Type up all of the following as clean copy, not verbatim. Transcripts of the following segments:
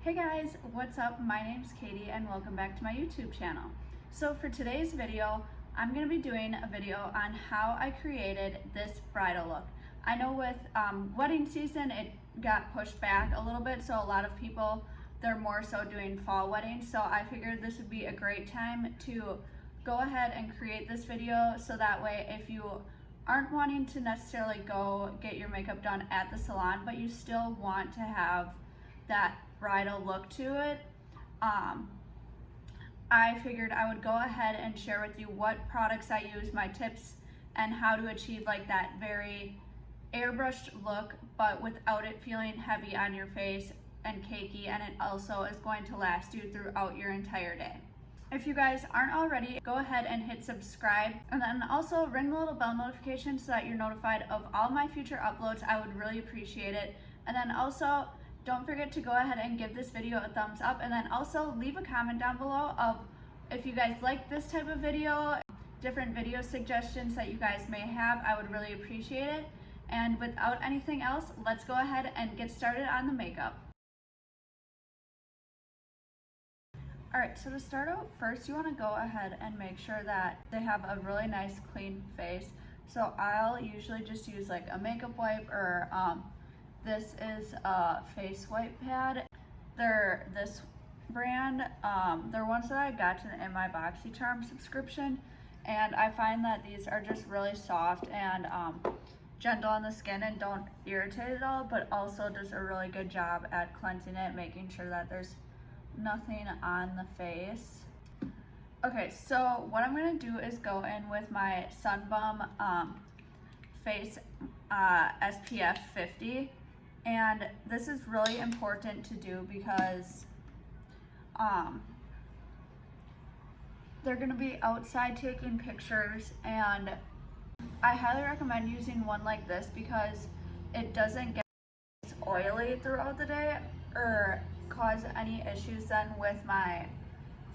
Hey guys, what's up? My name's Katie and welcome back to my YouTube channel. So for today's video, I'm going to be doing a video on how I created this bridal look. I know with wedding season it got pushed back a little bit, so a lot of people, they're more so doing fall weddings, so I figured this would be a great time to go ahead and create this video so that way if you aren't wanting to necessarily go get your makeup done at the salon but you still want to have that bridal look to it, I figured I would go ahead and share with you what products I use, my tips, and how to achieve like that very airbrushed look but without it feeling heavy on your face and cakey, and it also is going to last you throughout your entire day. If you guys aren't already, go ahead and hit subscribe and then also ring the little bell notification so that you're notified of all my future uploads. I would really appreciate it. And then also don't forget to go ahead and give this video a thumbs up, and then also leave a comment down below of if you guys like this type of video, different video suggestions that you guys may have. I would really appreciate it. And without anything else, let's go ahead and get started on the makeup. Alright, so to start out, first you want to go ahead and make sure that they have a really nice clean face. So I'll usually just use like a makeup wipe, or this is a face wipe pad. They're this brand. They're ones that I got in my BoxyCharm subscription, and I find that these are just really soft and gentle on the skin and don't irritate at all, but also does a really good job at cleansing it, making sure that there's nothing on the face. Okay, so what I'm gonna do is go in with my Sunbum face SPF 50, and this is really important to do because they're gonna be outside taking pictures, and I highly recommend using one like this because it doesn't get oily throughout the day or cause any issues then with my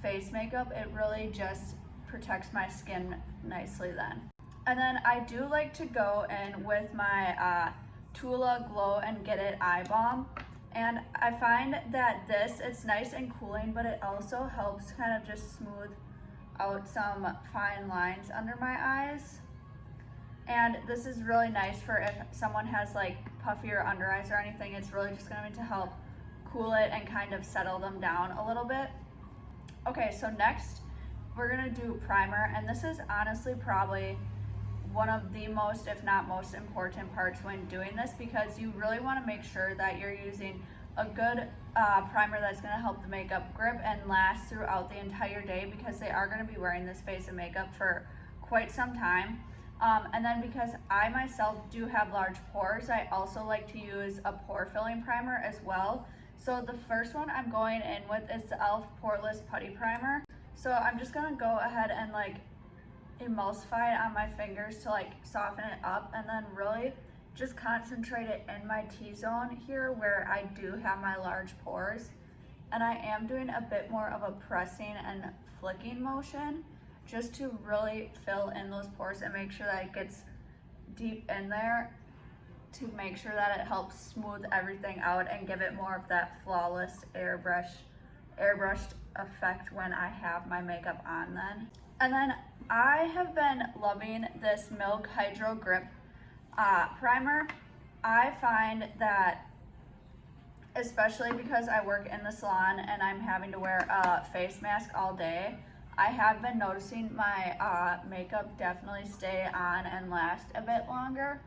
face makeup. It really just protects my skin nicely then. And then I do like to go in with my Tula Glow and Get It Eye Balm, and I find that it's nice and cooling, but it also helps kind of just smooth out some fine lines under my eyes. And this is really nice for if someone has like puffier under eyes or anything. It's really just going to help cool it and kind of settle them down a little bit. Okay, so next we're gonna do primer, and this is honestly probably one of the most, if not most important parts when doing this, because you really want to make sure that you're using a good primer that's going to help the makeup grip and last throughout the entire day, because they are going to be wearing this face of makeup for quite some time. And then because I myself do have large pores, I also like to use a pore filling primer as well. So the first one I'm going in with is the e.l.f. Poreless Putty Primer. So I'm just gonna go ahead and like emulsify it on my fingers to like soften it up, and then really just concentrate it in my T-zone here where I do have my large pores. And I am doing a bit more of a pressing and flicking motion just to really fill in those pores and make sure that it gets deep in there, to make sure that it helps smooth everything out and give it more of that flawless airbrushed effect when I have my makeup on then. And then I have been loving this Milk Hydro Grip primer. I find that, especially because I work in the salon and I'm having to wear a face mask all day, I have been noticing my makeup definitely stay on and last a bit longer.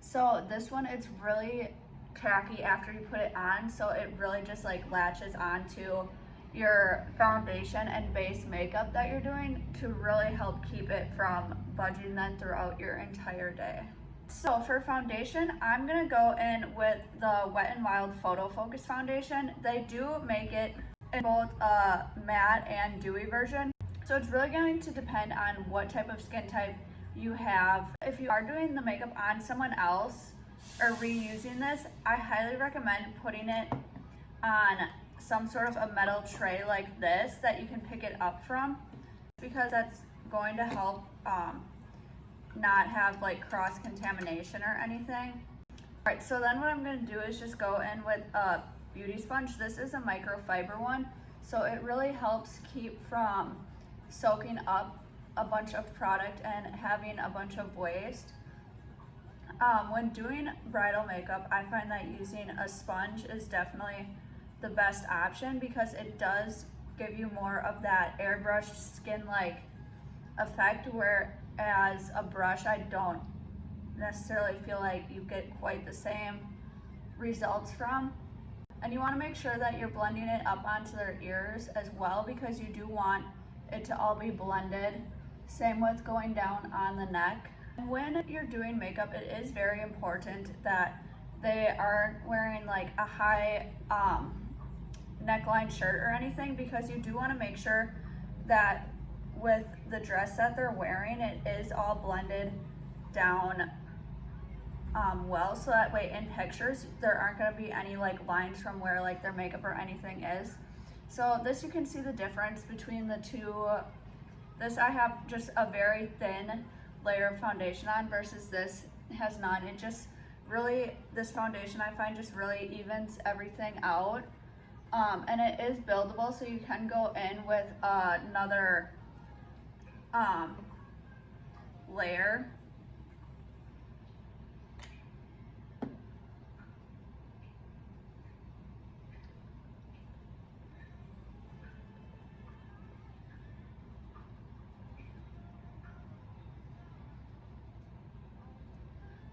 So this one, it's really tacky after you put it on, so it really just like latches onto your foundation and base makeup that you're doing to really help keep it from budging then throughout your entire day. So for foundation, I'm gonna go in with the Wet n Wild Photo Focus foundation. They do make it in both a matte and dewy version, so it's really going to depend on what type of skin type you have. If you are doing the makeup on someone else or reusing this, I highly recommend putting it on some sort of a metal tray like this that you can pick it up from, because that's going to help not have like cross contamination or anything. Alright, so then what I'm going to do is just go in with a beauty sponge. This is a microfiber one, so it really helps keep from soaking up a bunch of product and having a bunch of waste. When doing bridal makeup, I find that using a sponge is definitely the best option because it does give you more of that airbrushed skin-like effect, whereas a brush, I don't necessarily feel like you get quite the same results from. And you want to make sure that you're blending it up onto their ears as well, because you do want it to all be blended. Same with going down on the neck. When you're doing makeup, it is very important that they aren't wearing like a high neckline shirt or anything, because you do want to make sure that with the dress that they're wearing, it is all blended down well, so that way in pictures there aren't going to be any like lines from where like their makeup or anything is. So this, you can see the difference between the two. This, I have just a very thin layer of foundation on, versus this has none. It just really, this foundation I find just really evens everything out. And it is buildable, so you can go in with another layer.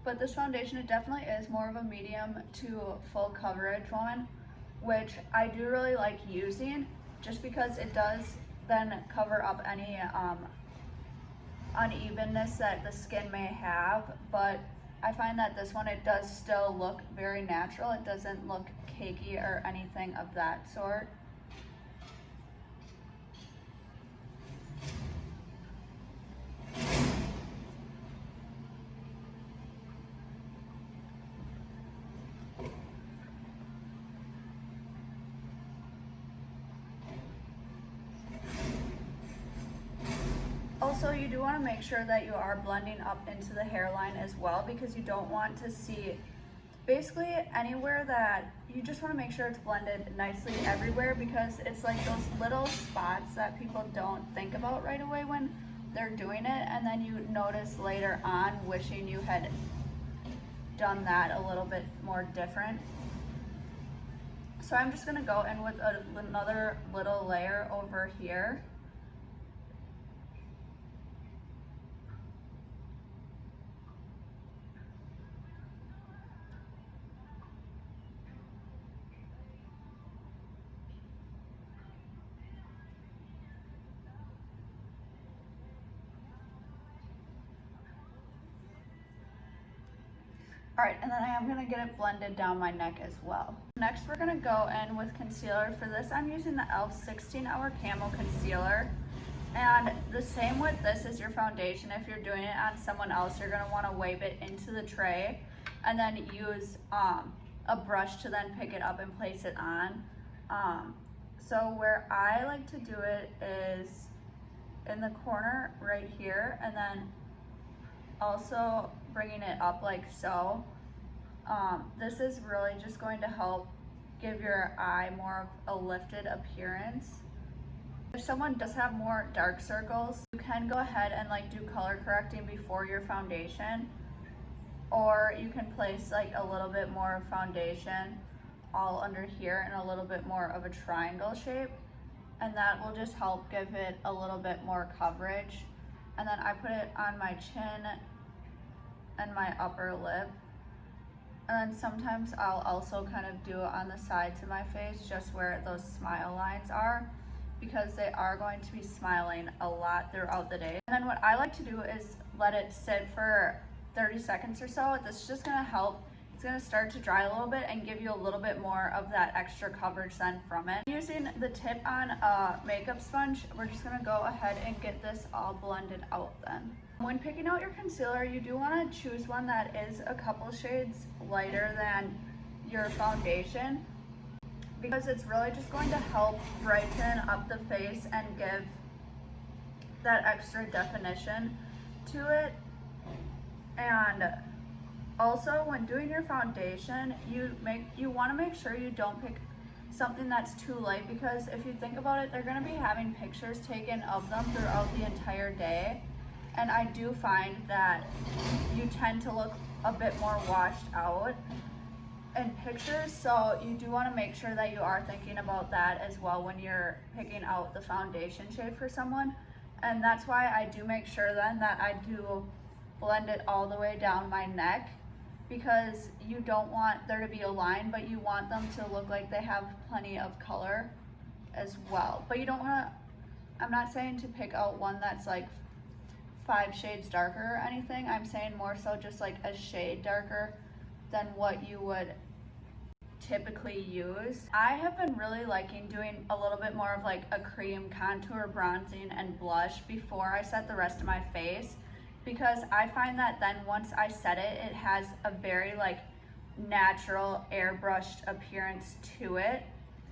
But this foundation, it definitely is more of a medium to full coverage one, which I do really like using, just because it does then cover up any unevenness that the skin may have. But I find that this one, it does still look very natural. It doesn't look cakey or anything of that sort. Also, you do want to make sure that you are blending up into the hairline as well, because you don't want to see basically anywhere that, you just want to make sure it's blended nicely everywhere, because it's like those little spots that people don't think about right away when they're doing it, and then you notice later on wishing you had done that a little bit more different. So I'm just going to go in with another little layer over here. Alright, and then I am going to get it blended down my neck as well. Next, we're going to go in with concealer. For this, I'm using the e.l.f. 16-Hour Camo Concealer. And the same with this as your foundation. If you're doing it on someone else, you're going to want to wipe it into the tray and then use a brush to then pick it up and place it on. So where I like to do it is in the corner right here, and then also bringing it up like so. This is really just going to help give your eye more of a lifted appearance. If someone does have more dark circles, you can go ahead and like do color correcting before your foundation, or you can place like a little bit more foundation all under here in a little bit more of a triangle shape, and that will just help give it a little bit more coverage. And then I put it on my chin and my upper lip, and then sometimes I'll also kind of do it on the sides of my face, just where those smile lines are, because they are going to be smiling a lot throughout the day. And then what I like to do is let it sit for 30 seconds or so. This is just going to help. It's going to start to dry a little bit and give you a little bit more of that extra coverage then from it. Using the tip on a makeup sponge, we're just going to go ahead and get this all blended out then. When picking out your concealer, you do want to choose one that is a couple shades lighter than your foundation, because it's really just going to help brighten up the face and give that extra definition to it. And also, when doing your foundation, you want to make sure you don't pick something that's too light, because if you think about it, they're going to be having pictures taken of them throughout the entire day. And I do find that you tend to look a bit more washed out in pictures, so you do want to make sure that you are thinking about that as well when you're picking out the foundation shade for someone. And that's why I do make sure then that I do blend it all the way down my neck, because you don't want there to be a line, but you want them to look like they have plenty of color as well. But you don't want to, I'm not saying to pick out one that's like 5 shades darker or anything. I'm saying more so just like a shade darker than what you would typically use. I have been really liking doing a little bit more of like a cream contour, bronzing, and blush before I set the rest of my face, because I find that then once I set it, it has a very like natural airbrushed appearance to it.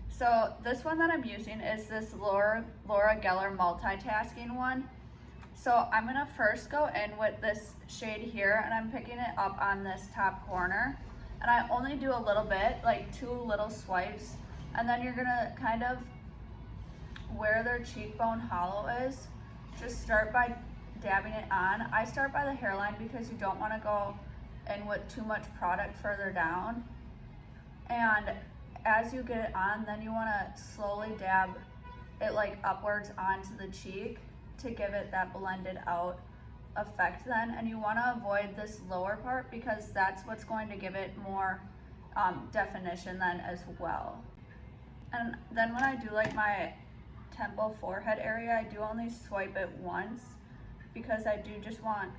So this one that I'm using is this Laura Geller multitasking one. So I'm gonna first go in with this shade here, and I'm picking it up on this top corner. And I only do a little bit, like 2 little swipes. And then you're gonna kind of, where their cheekbone hollow is, just start by dabbing it on. I start by the hairline because you don't wanna go in with too much product further down. And as you get it on, then you wanna slowly dab it like upwards onto the cheek to give it that blended out effect then. And you want to avoid this lower part because that's what's going to give it more definition then as well. And then when I do like my temple forehead area, I do only swipe it once because I do just want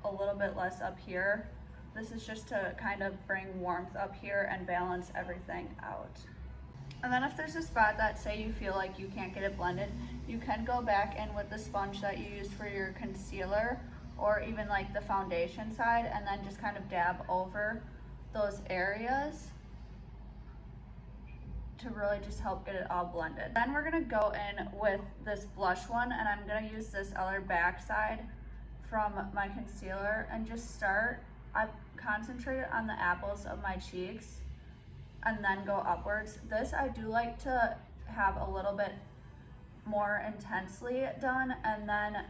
a little bit less up here. This is just to kind of bring warmth up here and balance everything out. And then if there's a spot that, say, you feel like you can't get it blended, you can go back in with the sponge that you used for your concealer or even like the foundation side, and then just kind of dab over those areas to really just help get it all blended. Then we're gonna go in with this blush one, and I'm gonna use this other backside from my concealer and just start. I concentrate on the apples of my cheeks and then go upwards. This I do like to have a little bit more intensely done, and then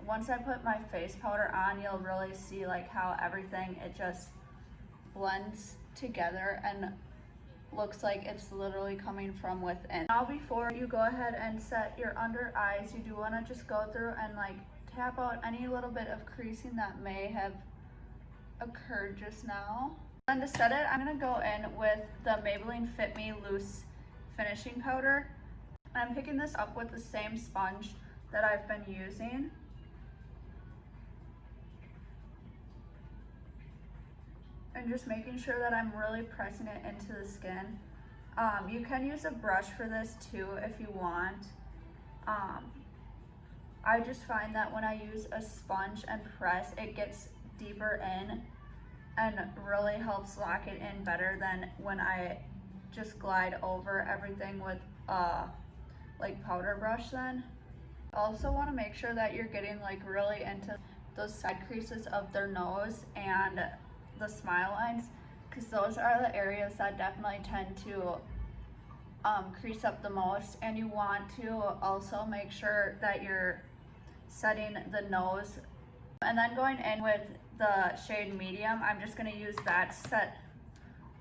once I put my face powder on, you'll really see like how everything, it just blends together and looks like it's literally coming from within. Now before you go ahead and set your under eyes, you do want to just go through and like tap out any little bit of creasing that may have occurred just now. Then to set it, I'm gonna go in with the Maybelline Fit Me Loose Finishing Powder. I'm picking this up with the same sponge that I've been using. And just making sure that I'm really pressing it into the skin. You can use a brush for this too if you want. I just find that when I use a sponge and press, it gets deeper in and really helps lock it in better than when I just glide over everything with like powder brush then. Also want to make sure that you're getting like really into those side creases of their nose and the smile lines, because those are the areas that definitely tend to crease up the most. And you want to also make sure that you're setting the nose. And then going in with the shade medium, I'm just going to use that to set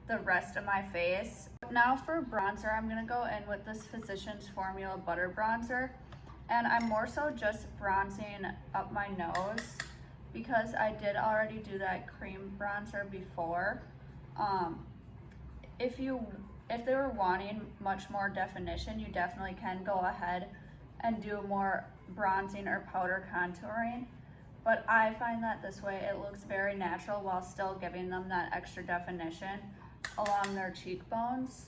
the rest of my face. Now for bronzer, I'm going to go in with this Physicians Formula Butter Bronzer. And I'm more so just bronzing up my nose because I did already do that cream bronzer before. If they were wanting much more definition, you definitely can go ahead and do more bronzing or powder contouring. But I find that this way it looks very natural while still giving them that extra definition along their cheekbones.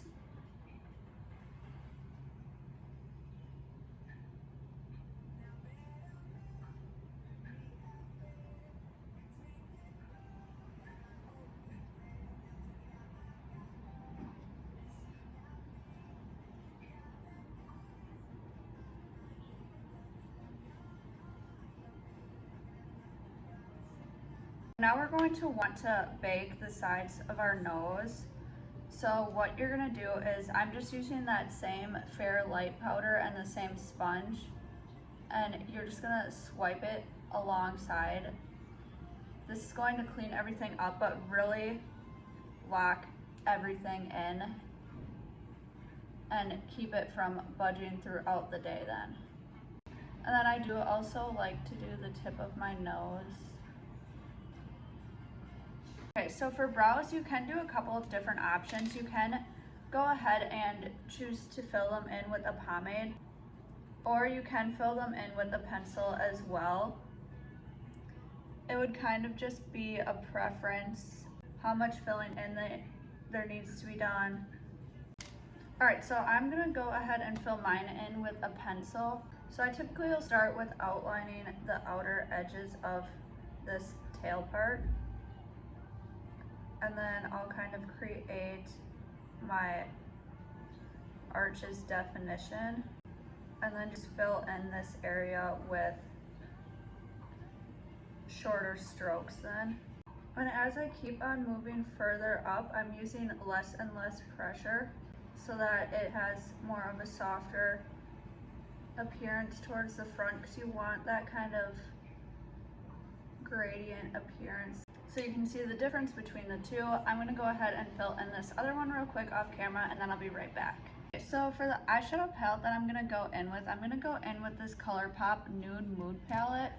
Now we're going to want to bake the sides of our nose. So what you're gonna do is, I'm just using that same Fair Light powder and the same sponge, and you're just gonna swipe it alongside. This is going to clean everything up, but really lock everything in and keep it from budging throughout the day then. And then I do also like to do the tip of my nose. Okay, so for brows, you can do a couple of different options. You can go ahead and choose to fill them in with a pomade, or you can fill them in with a pencil as well. It would kind of just be a preference, how much filling in there needs to be done. All right, so I'm gonna go ahead and fill mine in with a pencil. So I typically will start with outlining the outer edges of this tail part. And then I'll kind of create my arches definition. And then just fill in this area with shorter strokes then. And as I keep on moving further up, I'm using less and less pressure so that it has more of a softer appearance towards the front, because you want that kind of gradient appearance. So you can see the difference between the two. I'm gonna go ahead and fill in this other one real quick off camera, and then I'll be right back. Okay, so for the eyeshadow palette that I'm gonna go in with this ColourPop Nude Mood Palette.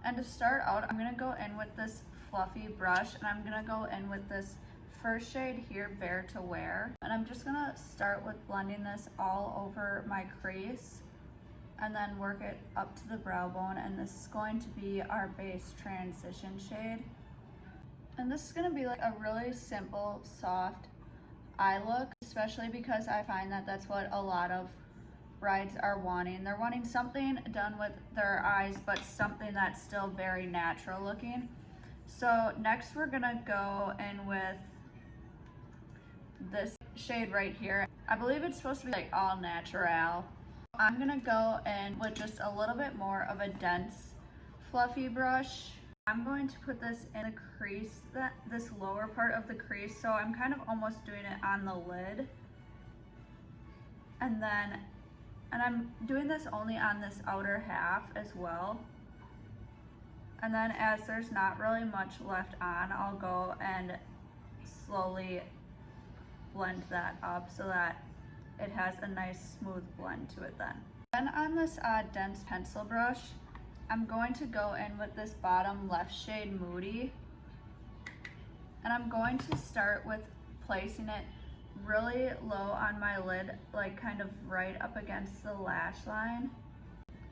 And to start out, I'm gonna go in with this fluffy brush, and I'm gonna go in with this first shade here, Bare to Wear. And I'm just gonna start with blending this all over my crease and then work it up to the brow bone. And this is going to be our base transition shade. And this is gonna be like a really simple, soft eye look, especially because I find that that's what a lot of brides are wanting. They're wanting something done with their eyes, but something that's still very natural looking. So next we're gonna go in with this shade right here. I believe it's supposed to be like all natural. I'm gonna go in with just a little bit more of a dense, fluffy brush. I'm going to put this in a crease, this lower part of the crease, so I'm kind of almost doing it on the lid. And I'm doing this only on this outer half as well. And then as there's not really much left on, I'll go and slowly blend that up so that it has a nice smooth blend to it then. Then on this dense pencil brush, I'm going to go in with this bottom left shade, Moody. And I'm going to start with placing it really low on my lid, like kind of right up against the lash line.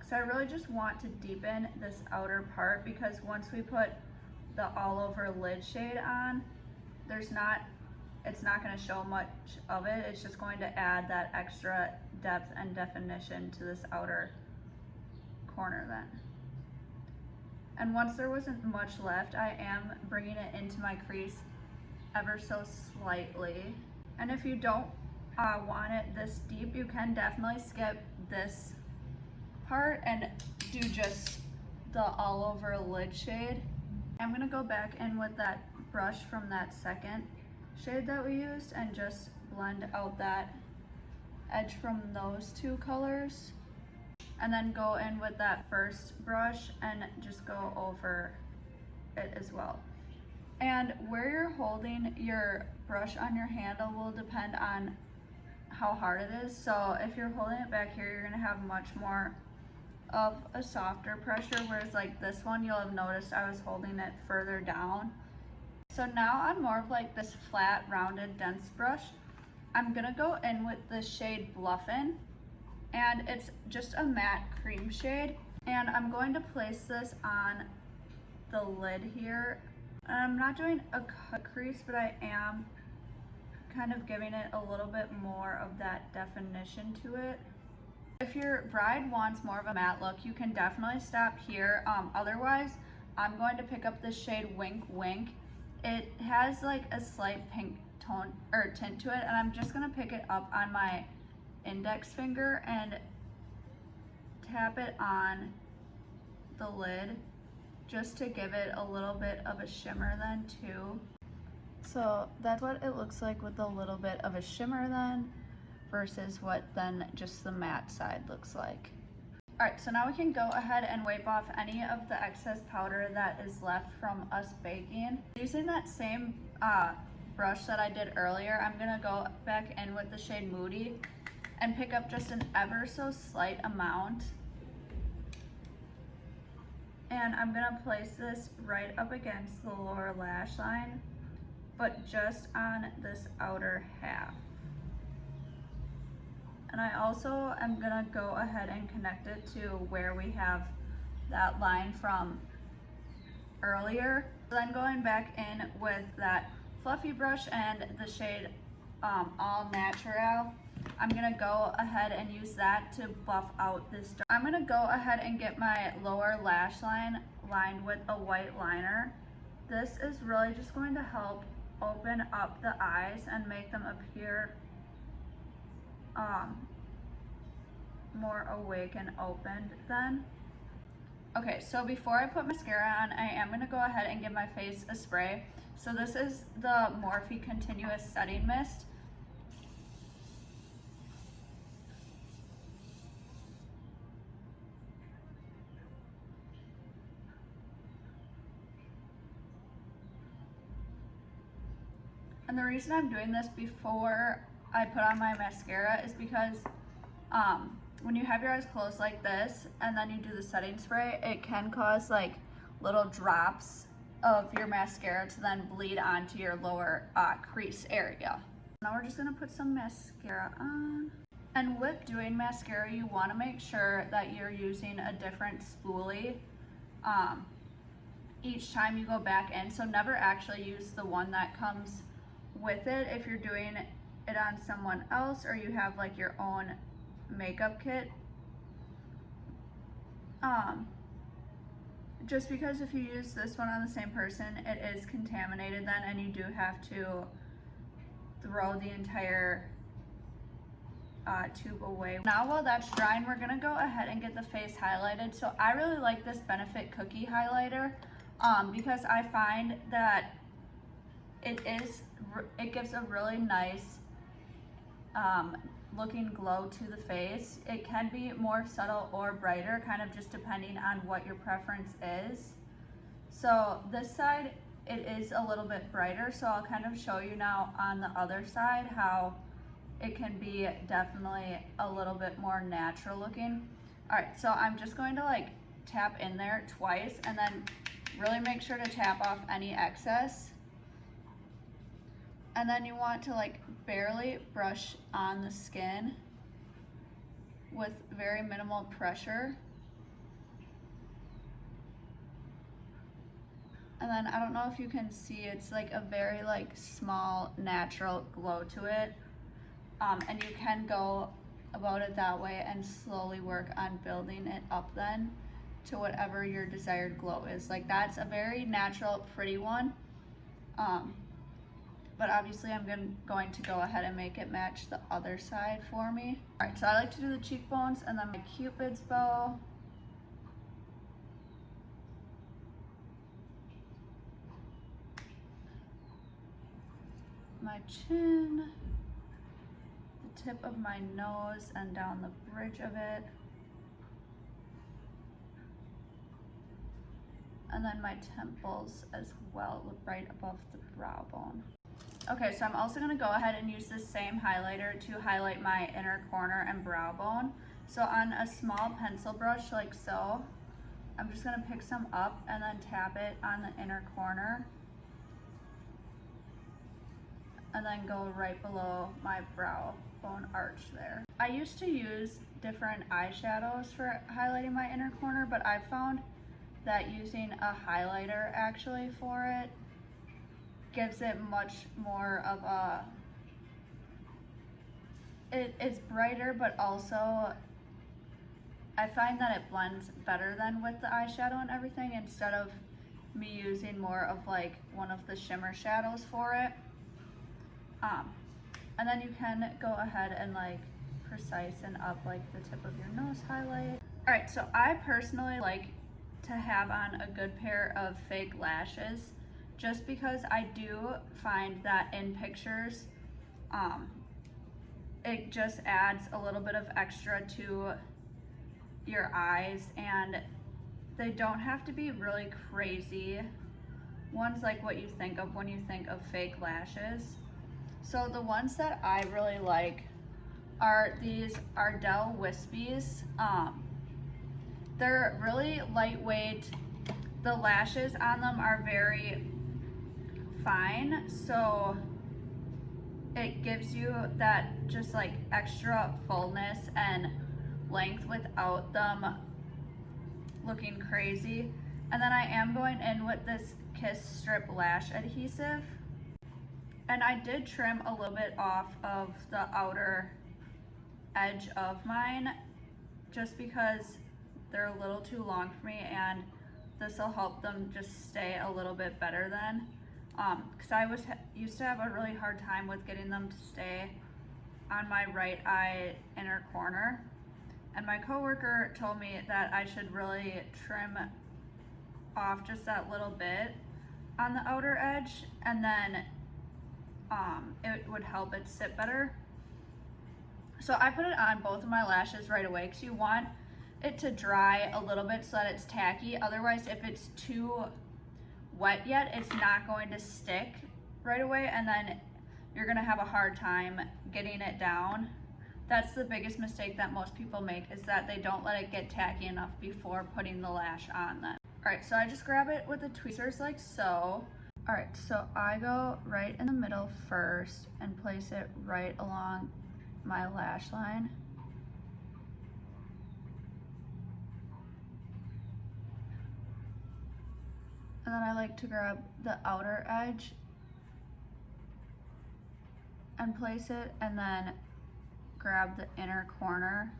So I really just want to deepen this outer part, because once we put the all over lid shade on, it's not going to show much of it. It's just going to add that extra depth and definition to this outer corner then. And once there wasn't much left, I am bringing it into my crease ever so slightly. And if you don't want it this deep, you can definitely skip this part and do just the all over lid shade. I'm gonna go back in with that brush from that second shade that we used and just blend out that edge from those two colors. And then go in with that first brush and just go over it as well. And where you're holding your brush on your handle will depend on how hard it is. So if you're holding it back here, you're gonna have much more of a softer pressure, whereas like this one, you'll have noticed I was holding it further down. So now on more of like this flat, rounded, dense brush, I'm gonna go in with the shade Bluffin', and it's just a matte cream shade. And I'm going to place this on the lid here. And I'm not doing a cut crease, but I am kind of giving it a little bit more of that definition to it. If your bride wants more of a matte look, you can definitely stop here. Otherwise, I'm going to pick up the shade Wink Wink. It has like a slight pink tone or tint to it, and I'm just gonna pick it up on my index finger and tap it on the lid just to give it a little bit of a shimmer then too. So that's what it looks like with a little bit of a shimmer then, versus what then just the matte side looks like. All right, so now we can go ahead and wipe off any of the excess powder that is left from us baking. Using that same brush that I did earlier, I'm gonna go back in with the shade Moody and pick up just an ever so slight amount. And I'm gonna place this right up against the lower lash line, but just on this outer half. And I also am gonna go ahead and connect it to where we have that line from earlier. Then going back in with that fluffy brush and the shade All Natural, I'm gonna go ahead and use that to buff out this dark. I'm gonna go ahead and get my lower lash line lined with a white liner. This is really just going to help open up the eyes and make them appear more awake and opened then. Okay, so before I put mascara on, I am gonna go ahead and give my face a spray. So this is the Morphe Continuous Setting Mist. And the reason I'm doing this before I put on my mascara is because when you have your eyes closed like this and then you do the setting spray, it can cause like little drops of your mascara to then bleed onto your lower crease area. Now we're just gonna put some mascara on. And with doing mascara, you wanna make sure that you're using a different spoolie each time you go back in. So never actually use the one that comes with it if you're doing it on someone else or you have like your own makeup kit. Just because if you use this one on the same person, it is contaminated then, and you do have to throw the entire tube away. Now while that's drying, we're gonna go ahead and get the face highlighted. So I really like this Benefit Cookie highlighter because I find that it gives a really nice looking glow to the face. It can be more subtle or brighter, kind of just depending on what your preference is. So this side, it is a little bit brighter, so I'll kind of show you now on the other side how it can be definitely a little bit more natural looking. All right, so I'm just going to like tap in there twice and then really make sure to tap off any excess. And then you want to like barely brush on the skin with very minimal pressure. And then I don't know if you can see, it's like a very like small natural glow to it. And you can go about it that way and slowly work on building it up then to whatever your desired glow is. Like that's a very natural, pretty one. But obviously I'm going to go ahead and make it match the other side for me. All right, so I like to do the cheekbones and then my Cupid's bow. My chin, the tip of my nose and down the bridge of it. And then my temples as well, right above the brow bone. Okay, so I'm also gonna go ahead and use this same highlighter to highlight my inner corner and brow bone. So on a small pencil brush like so, I'm just gonna pick some up and then tap it on the inner corner. And then go right below my brow bone arch there. I used to use different eyeshadows for highlighting my inner corner, but I found that using a highlighter actually for it gives it much more of a, it's brighter, but also I find that it blends better than with the eyeshadow and everything, instead of me using more of like one of the shimmer shadows for it. And then you can go ahead and like precise and up like the tip of your nose highlight. All right, so I personally like to have on a good pair of fake lashes just because I do find that in pictures, it just adds a little bit of extra to your eyes, and they don't have to be really crazy ones like what you think of when you think of fake lashes. So the ones that I really like are these Ardell Wispies. They're really lightweight. The lashes on them are very fine, so it gives you that just like extra fullness and length without them looking crazy. And then I am going in with this Kiss Strip Lash Adhesive. And I did trim a little bit off of the outer edge of mine just because they're a little too long for me, and this will help them just stay a little bit better then. Because I used to have a really hard time with getting them to stay on my right eye inner corner. And my coworker told me that I should really trim off just that little bit on the outer edge, and then it would help it sit better. So I put it on both of my lashes right away because you want it to dry a little bit so that it's tacky. Otherwise, if it's too wet yet, it's not going to stick right away, and then you're gonna have a hard time getting it down. That's the biggest mistake that most people make, is that they don't let it get tacky enough before putting the lash on then. All right, so I just grab it with the tweezers like so. All right, so I go right in the middle first and place it right along my lash line. And then I like to grab the outer edge and place it, and then grab the inner corner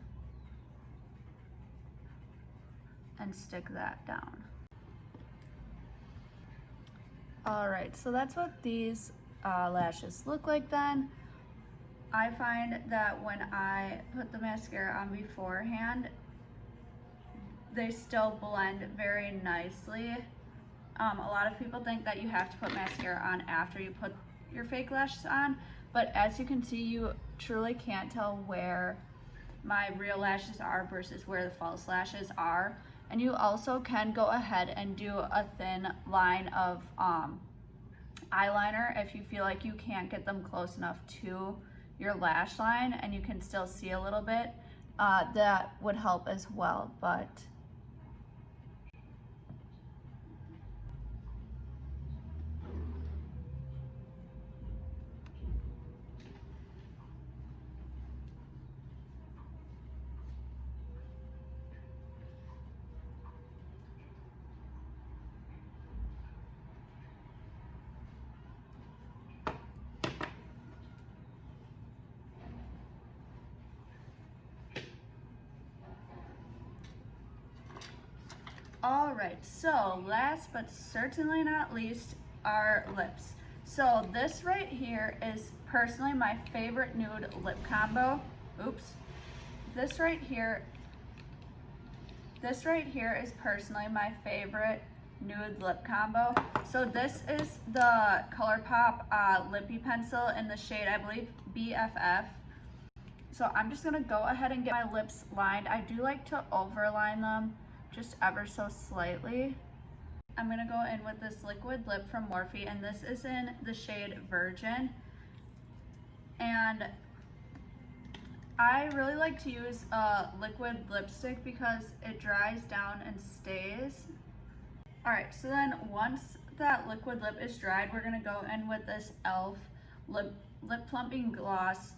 and stick that down. All right, so that's what these lashes look like then. I find that when I put the mascara on beforehand, they still blend very nicely. A lot of people think that you have to put mascara on after you put your fake lashes on, but as you can see, you truly can't tell where my real lashes are versus where the false lashes are. And you also can go ahead and do a thin line of eyeliner if you feel like you can't get them close enough to your lash line and you can still see a little bit. That would help as well, but all right, so last but certainly not least, our lips. So this right here is personally my favorite nude lip combo. Oops. This right here is personally my favorite nude lip combo. So this is the ColourPop Lippy Pencil in the shade, I believe, BFF. So I'm just gonna go ahead and get my lips lined. I do like to overline them just ever so slightly. I'm gonna go in with this liquid lip from Morphe, and this is in the shade Virgin. And I really like to use a liquid lipstick because it dries down and stays. All right, so then once that liquid lip is dried, we're gonna go in with this e.l.f. lip plumping gloss.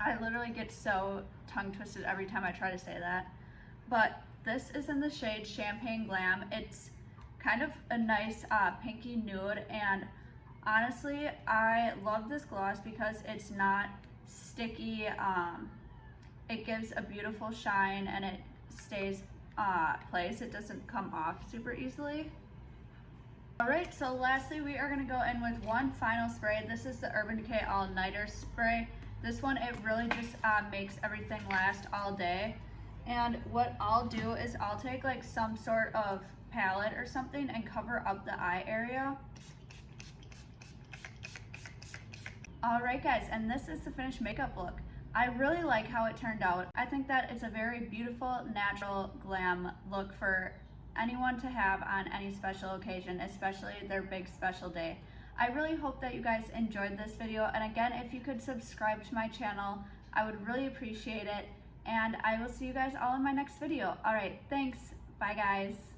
I literally get so tongue twisted every time I try to say that. But this is in the shade Champagne Glam. It's kind of a nice pinky nude, and honestly, I love this gloss because it's not sticky. It gives a beautiful shine and it stays place. It doesn't come off super easily. All right, so lastly, we are gonna go in with one final spray. This is the Urban Decay All Nighter Spray. This one, it really just makes everything last all day. And what I'll do is I'll take like some sort of palette or something and cover up the eye area. Alright guys, and this is the finished makeup look. I really like how it turned out. I think that it's a very beautiful, natural glam look for anyone to have on any special occasion, especially their big special day. I really hope that you guys enjoyed this video, and again, if you could subscribe to my channel, I would really appreciate it, and I will see you guys all in my next video. Alright, thanks. Bye guys.